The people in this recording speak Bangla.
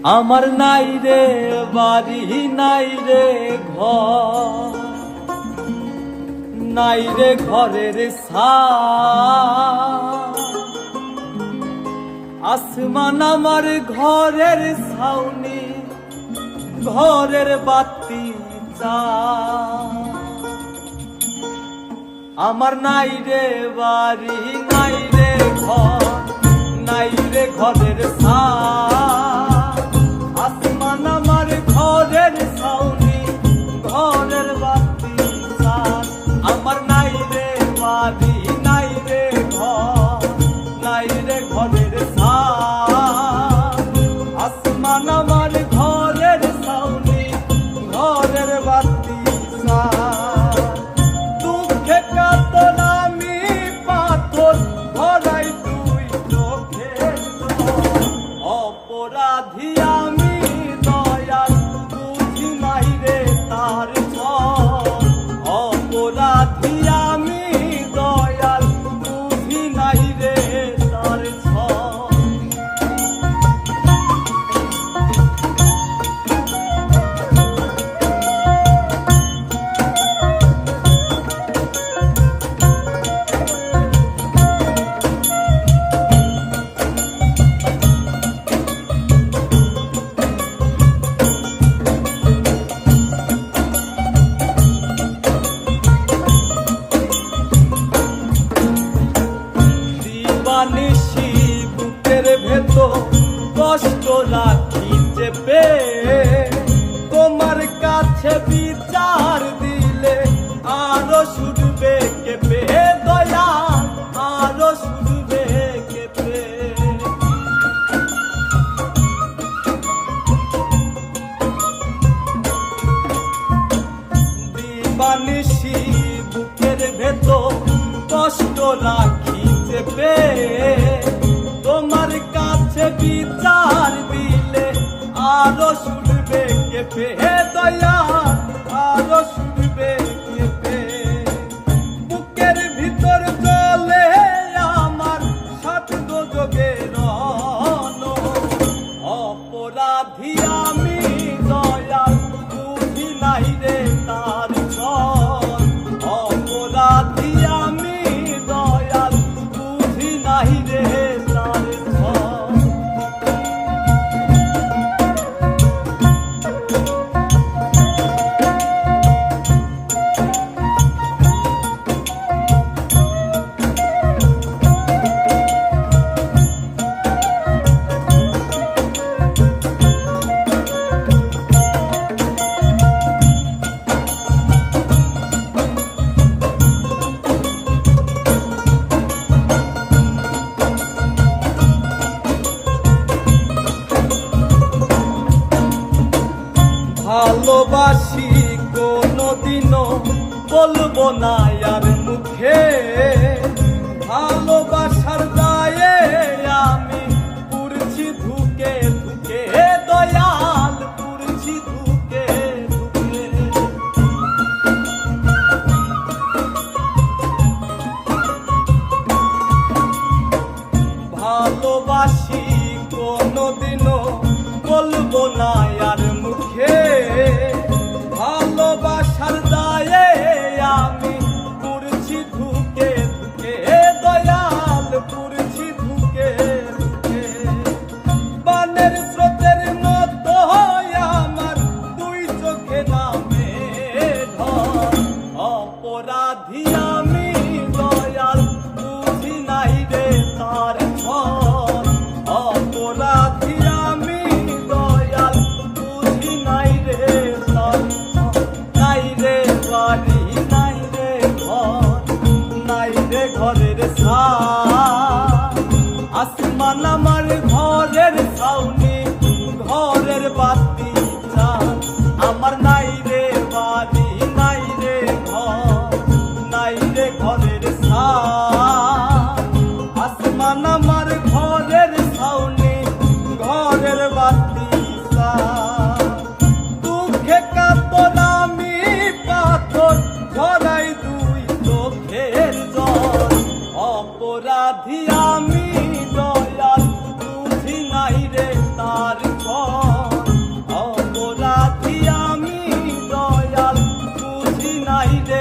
আমার নাই রে বাড়ি নাই রে ঘর, নাই রে ঘরের ছাদ। আসমান আমার ঘরের ছাউনি, ঘরের বাতি চাঁদ। আমার নাই রে বাড়ি নাই রে ঘর, নাই রে ঘরের ছাদ। আসমান আমার ঘরের ছাউনি, ঘরের বাতি চাঁদ। আমার নাই রে বাড়ি নাই রে ঘর, নাই রে ঘরের ছাদ। আসমান আমার ঘরের ছাউনি, ঘরের বাতি চাঁদ। দুঃখে কাতর আমি পাথর ভরাই তুই চোখের জল। অপরাধী আমি দয়াল বুঝি নাই রে তার ছল। অপরাধী আমি দয়াল বুঝি নাই রে তার ছল। নিশি বুকের ভেতর কষ্ট রাখি চেপে, তোমার কাছে বিচার দিলে আরো শুনবে কেঁপে। দয়াল আরো শুনবে কেঁপে। দিবানিশি বুকের ভেতর কষ্ট রাখি চেপে, তোমার কাছে বিচার দিলে আরো শুনবে কেঁপে। দয়াল আরো শুনবে কেঁপে। বুকের ভিতর চলে আমার সাত যোগের রণ। অপরাধী আমি দয়াল বুঝি নাই রে তার ছল। অপরাধী আমি দয়াল বুঝি নাই রে তার ছল। ভালোবাসি কোনদিনও বলবো না আর মুখে। ভালোবাসার দায়ে আমি পুড়ছি ধুকে ধুকে। দয়াল পুড়ছি ধুকে ধুকে। ভালোবাসি কোনদিনও বলবো না আর মুখে। ভালোবাসার দায়ে আমি পুড়ছি ধুকে ধুকে। দয়াল পুড়ছি ধুকে ধুকে। বানের স্রোতের মতো আমার দুই চোখে নামে ঢল। অপরাধী আমি দয়াল বুঝি নাই রে তার ছল। অপরাধী আমি দয়াল বুঝি নাই রে